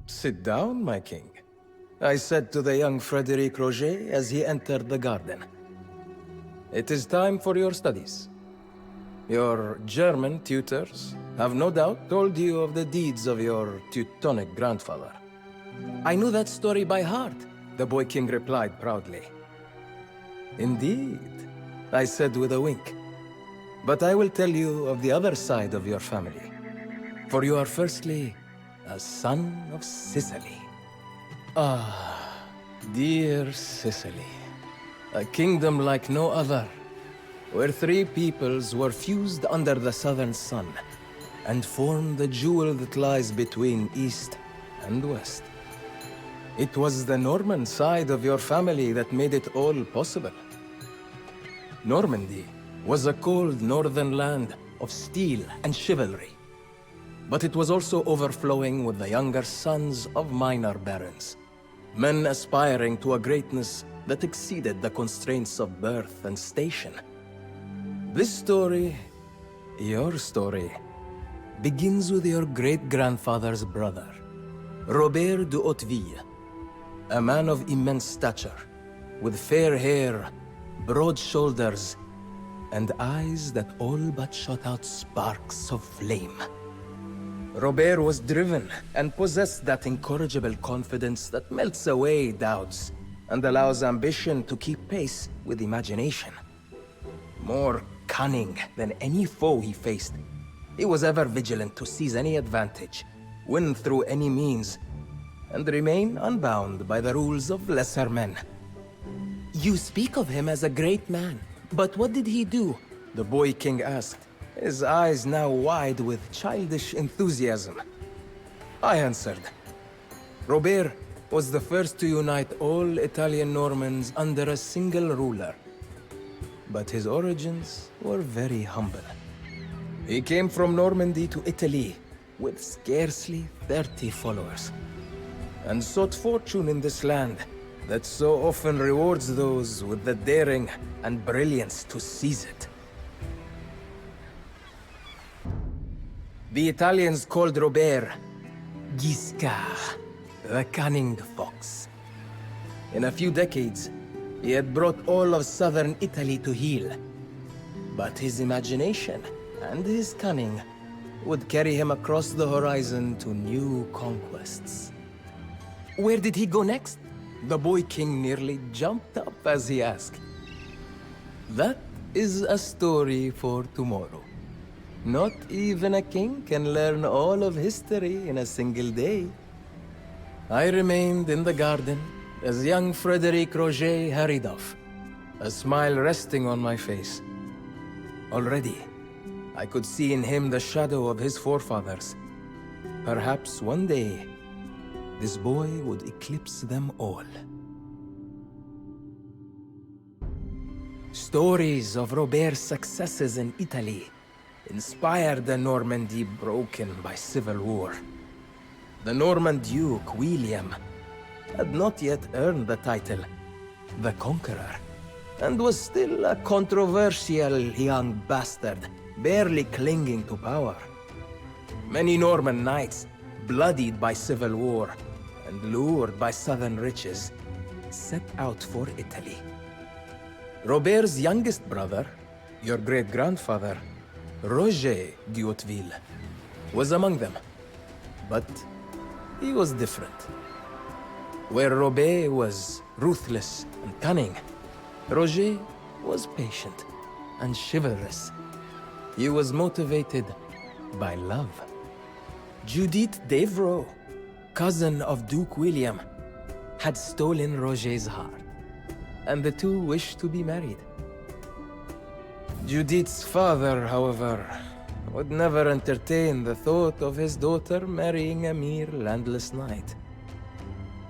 Sit down, my king, I said to the young Frederic Roger as he entered the garden. It is time for your studies. Your German tutors have no doubt told you of the deeds of your Teutonic grandfather. I knew that story by heart, the boy king replied proudly. Indeed, I said with a wink. But I will tell you of the other side of your family. For you are firstly a son of Sicily. Ah, dear Sicily. A kingdom like no other, where three peoples were fused under the southern sun and formed the jewel that lies between east and west. It was the Norman side of your family that made it all possible. Normandy was a cold northern land of steel and chivalry. But it was also overflowing with the younger sons of minor barons, men aspiring to a greatness that exceeded the constraints of birth and station. This story, your story, begins with your great-grandfather's brother, Robert de Hautevilles, a man of immense stature, with fair hair, broad shoulders, and eyes that all but shot out sparks of flame. Robert was driven and possessed that incorrigible confidence that melts away doubts and allows ambition to keep pace with imagination. More cunning than any foe he faced, he was ever vigilant to seize any advantage, win through any means, and remain unbound by the rules of lesser men. You speak of him as a great man, but what did he do? The boy king asked, his eyes now wide with childish enthusiasm. I answered. Robert was the first to unite all Italian Normans under a single ruler. But his origins were very humble. He came from Normandy to Italy with scarcely 30 followers, and sought fortune in this land that so often rewards those with the daring and brilliance to seize it. The Italians called Robert Guiscard, the cunning fox. In a few decades, he had brought all of southern Italy to heel. But his imagination and his cunning would carry him across the horizon to new conquests. Where did he go next? The boy king nearly jumped up as he asked. That is a story for tomorrow. Not even a king can learn all of history in a single day. I remained in the garden as young Frederic Roger hurried off, a smile resting on my face. Already, I could see in him the shadow of his forefathers. Perhaps one day, this boy would eclipse them all. Stories of Robert's successes in Italy inspired the Normandy broken by civil war. The Norman Duke, William, had not yet earned the title, the Conqueror, and was still a controversial young bastard, barely clinging to power. Many Norman knights, bloodied by civil war and lured by southern riches, set out for Italy. Robert's youngest brother, your great-grandfather, Roger de Hauteville, was among them, but he was different. Where Robert was ruthless and cunning, Roger was patient and chivalrous. He was motivated by love. Judith Devereux, cousin of Duke William, had stolen Roger's heart, and the two wished to be married. Judith's father, however, would never entertain the thought of his daughter marrying a mere landless knight.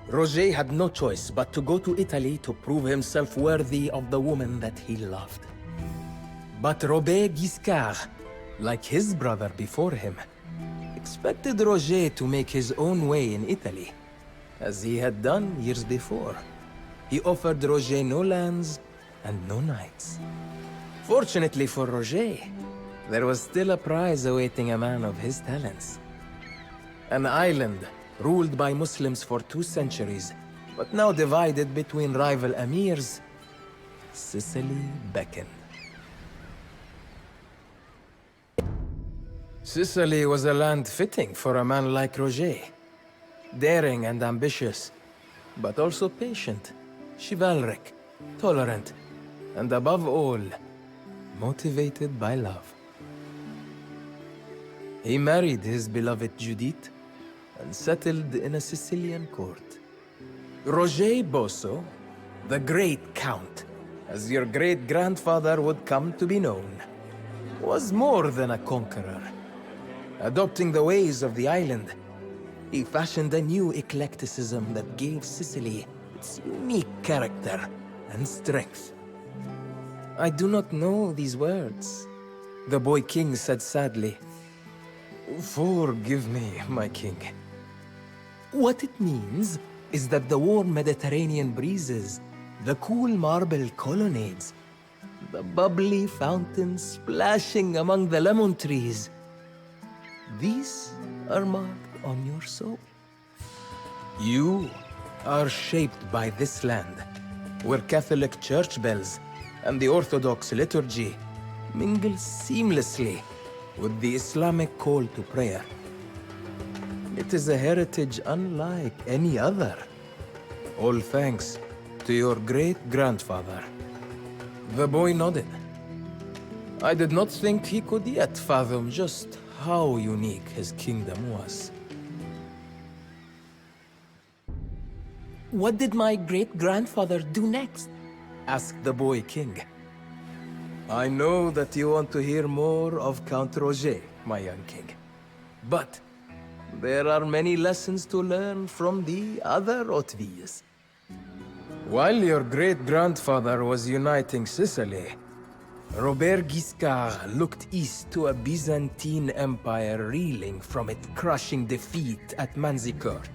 Roger had no choice but to go to Italy to prove himself worthy of the woman that he loved. But Robert Guiscard, like his brother before him, expected Roger to make his own way in Italy, as he had done years before. He offered Roger no lands and no knights. Fortunately for Roger, there was still a prize awaiting a man of his talents. An island ruled by Muslims for 2 centuries, but now divided between rival emirs, Sicily beckoned. Sicily was a land fitting for a man like Roger. Daring and ambitious, but also patient, chivalric, tolerant, and above all, motivated by love. He married his beloved Judith and settled in a Sicilian court. Roger Bosso, the Great Count, as your great-grandfather would come to be known, was more than a conqueror. Adopting the ways of the island, he fashioned a new eclecticism that gave Sicily its unique character and strength. I do not know these words, the boy king said sadly. Forgive me, my king. What it means is that the warm Mediterranean breezes, the cool marble colonnades, the bubbly fountains splashing among the lemon trees, these are marked on your soul. You are shaped by this land, where Catholic church bells and the Orthodox liturgy mingle seamlessly with the Islamic call to prayer. It is a heritage unlike any other, all thanks to your great-grandfather. The boy nodded. I did not think he could yet fathom just how unique his kingdom was. What did my great-grandfather do next? Asked the boy king. I know that you want to hear more of Count Roger, my young king. But there are many lessons to learn from the other Hautevilles. While your great-grandfather was uniting Sicily, Robert Guiscard looked east to a Byzantine empire reeling from its crushing defeat at Manzikert.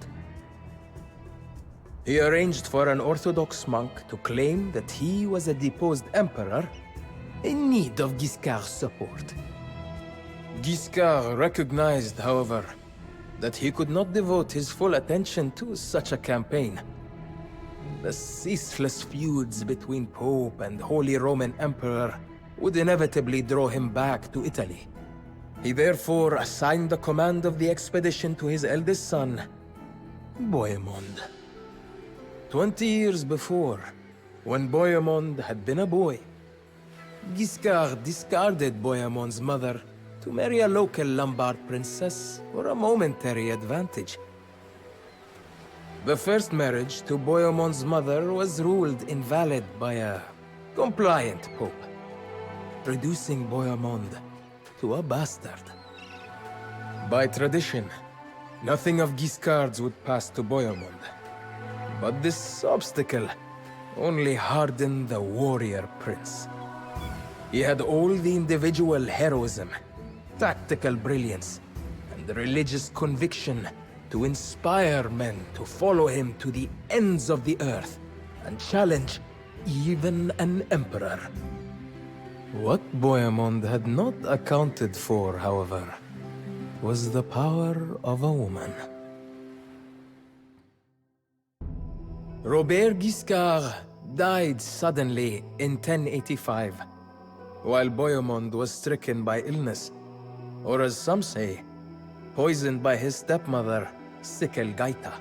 He arranged for an Orthodox monk to claim that he was a deposed emperor in need of Guiscard's support. Guiscard recognized, however, that he could not devote his full attention to such a campaign. The ceaseless feuds between Pope and Holy Roman Emperor would inevitably draw him back to Italy. He therefore assigned the command of the expedition to his eldest son, Bohemond. 20 years before, when Bohemond had been a boy, Guiscard discarded Bohemond's mother to marry a local Lombard princess for a momentary advantage. The first marriage to Bohemond's mother was ruled invalid by a compliant pope, reducing Bohemond to a bastard. By tradition, nothing of Guiscard's would pass to Bohemond. But this obstacle only hardened the warrior prince. He had all the individual heroism, tactical brilliance, and religious conviction to inspire men to follow him to the ends of the earth and challenge even an emperor. What Bohemond had not accounted for, however, was the power of a woman. Robert Guiscard died suddenly in 1085, while Bohemond was stricken by illness, or as some say, poisoned by his stepmother, Sichelgaita.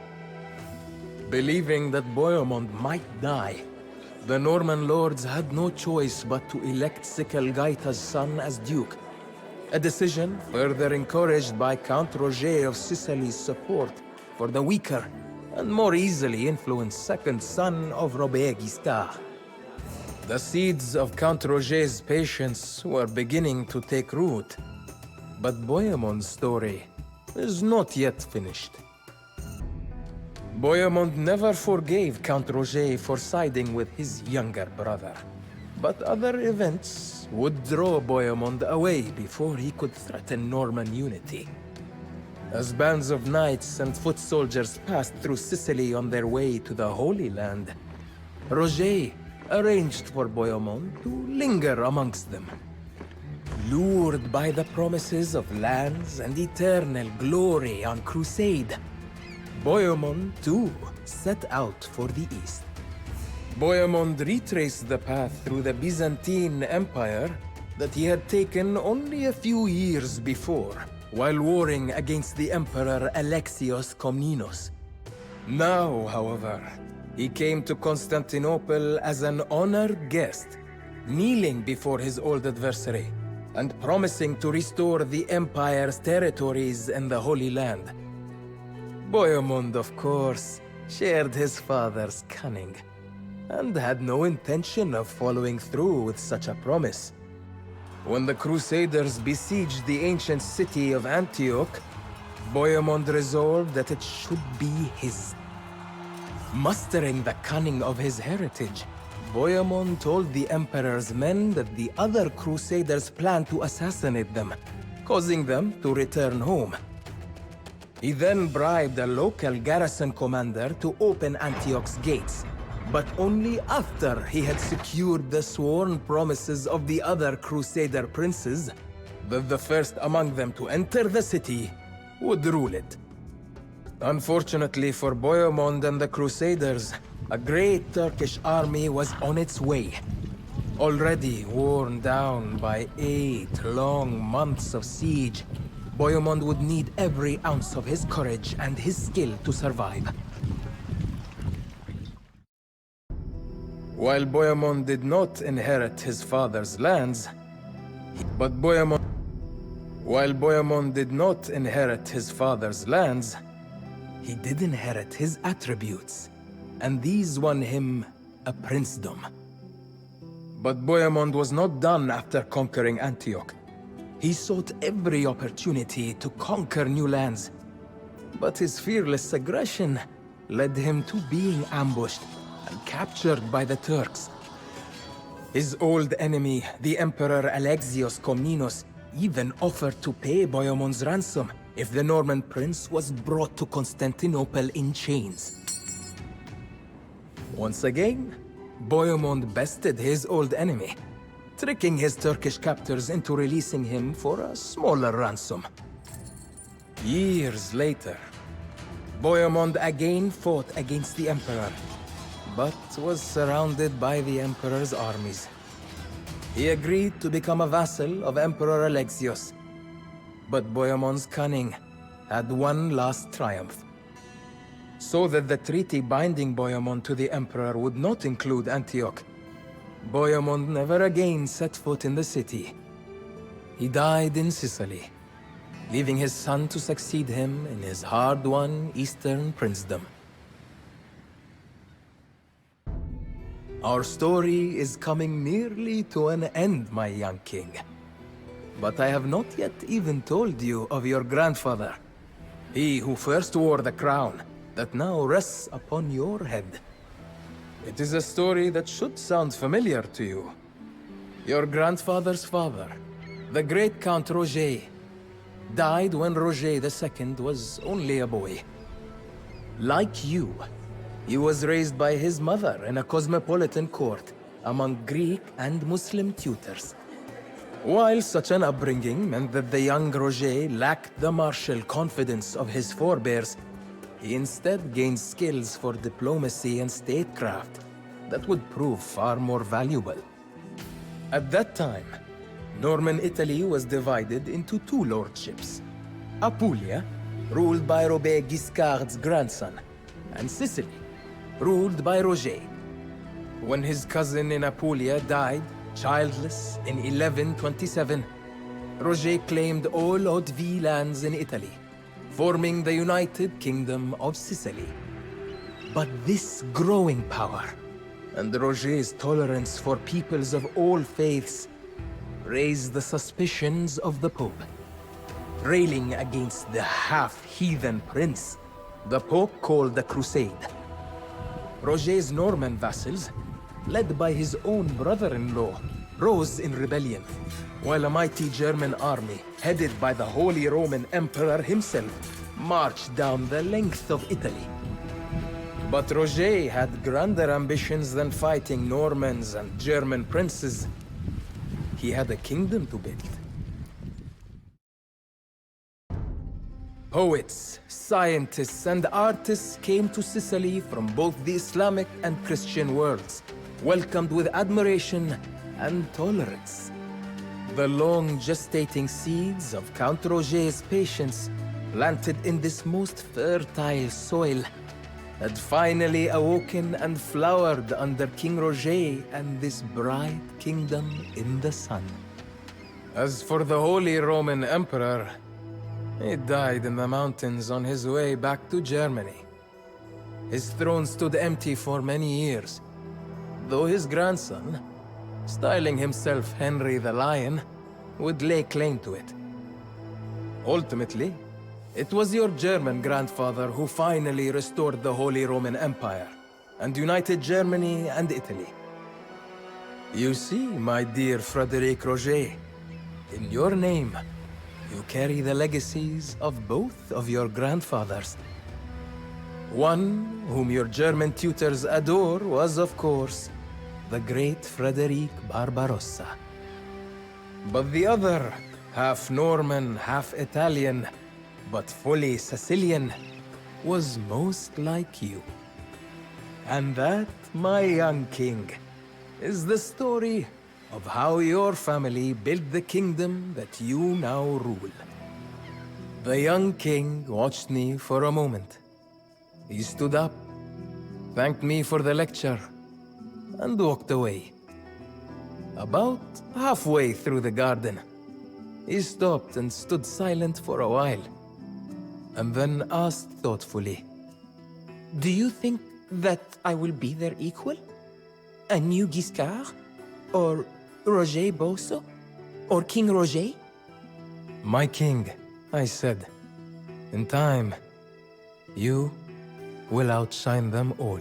Believing that Bohemond might die, the Norman lords had no choice but to elect Sichelgaita's son as duke, a decision further encouraged by Count Roger of Sicily's support for the weaker and more easily influenced second son of Robert Guiscard. The seeds of Count Roger's patience were beginning to take root, but Bohemond's story is not yet finished. Bohemond never forgave Count Roger for siding with his younger brother, but other events would draw Bohemond away before he could threaten Norman unity. As bands of knights and foot soldiers passed through Sicily on their way to the Holy Land, Roger arranged for Bohemond to linger amongst them. Lured by the promises of lands and eternal glory on crusade, Bohemond, too, set out for the east. Bohemond retraced the path through the Byzantine Empire that he had taken only a few years before, while warring against the Emperor Alexios Komnenos. Now, however, he came to Constantinople as an honored guest, kneeling before his old adversary, and promising to restore the Empire's territories in the Holy Land. Bohemond, of course, shared his father's cunning, and had no intention of following through with such a promise. When the Crusaders besieged the ancient city of Antioch, Bohemond resolved that it should be his. Mustering the cunning of his heritage, Bohemond told the Emperor's men that the other Crusaders planned to assassinate them, causing them to return home. He then bribed a local garrison commander to open Antioch's gates, but only after he had secured the sworn promises of the other Crusader princes that the first among them to enter the city would rule it. Unfortunately for Bohemond and the Crusaders, a great Turkish army was on its way. Already worn down by 8 long months of siege, Bohemond would need every ounce of his courage and his skill to survive. While Bohemond did not inherit his father's lands, While Bohemond did not inherit his father's lands, he did inherit his attributes, and these won him a princedom. But Bohemond was not done after conquering Antioch. He sought every opportunity to conquer new lands, but his fearless aggression led him to being ambushed and captured by the Turks. His old enemy, the Emperor Alexios Komnenos, even offered to pay Bohemond's ransom if the Norman prince was brought to Constantinople in chains. Once again, Bohemond bested his old enemy, tricking his Turkish captors into releasing him for a smaller ransom. Years later, Bohemond again fought against the Emperor, but was surrounded by the Emperor's armies. He agreed to become a vassal of Emperor Alexios, but Bohemond's cunning had one last triumph. So that the treaty binding Bohemond to the Emperor would not include Antioch, Bohemond never again set foot in the city. He died in Sicily, leaving his son to succeed him in his hard-won Eastern princedom. Our story is coming nearly to an end, my young king. But I have not yet even told you of your grandfather, he who first wore the crown that now rests upon your head. It is a story that should sound familiar to you. Your grandfather's father, the great Count Roger, died when Roger II was only a boy. Like you, he was raised by his mother in a cosmopolitan court among Greek and Muslim tutors. While such an upbringing meant that the young Roger lacked the martial confidence of his forebears, he instead gained skills for diplomacy and statecraft that would prove far more valuable. At that time, Norman Italy was divided into 2 lordships: Apulia, ruled by Robert Guiscard's grandson, and Sicily, ruled by Roger. When his cousin in Apulia died, childless, in 1127, Roger claimed all Hautevilles lands in Italy, forming the United Kingdom of Sicily. But this growing power, and Roger's tolerance for peoples of all faiths, raised the suspicions of the Pope. Railing against the half-heathen prince, the Pope called a crusade. Roger's Norman vassals, led by his own brother-in-law, rose in rebellion, while a mighty German army, headed by the Holy Roman Emperor himself, marched down the length of Italy. But Roger had grander ambitions than fighting Normans and German princes. He had a kingdom to build. Poets, scientists, and artists came to Sicily from both the Islamic and Christian worlds, welcomed with admiration and tolerance. The long gestating seeds of Count Roger's patience, planted in this most fertile soil, had finally awoken and flowered under King Roger and this bright kingdom in the sun. As for the Holy Roman Emperor, he died in the mountains on his way back to Germany. His throne stood empty for many years, though his grandson, styling himself Henry the Lion, would lay claim to it. Ultimately, it was your German grandfather who finally restored the Holy Roman Empire and united Germany and Italy. You see, my dear Frederic Roger, in your name, you carry the legacies of both of your grandfathers. One, whom your German tutors adore, was, of course, the great Frederic Barbarossa. But the other, half Norman, half Italian, but fully Sicilian, was most like you. And that, my young king, is the story of how your family built the kingdom that you now rule. The young king watched me for a moment. He stood up, thanked me for the lecture, and walked away. About halfway through the garden, he stopped and stood silent for a while, and then asked thoughtfully, Do you think that I will be their equal? A new Giscard? Or Roger Bosso? Or King Roger? My king, I said, in time, you will outshine them all.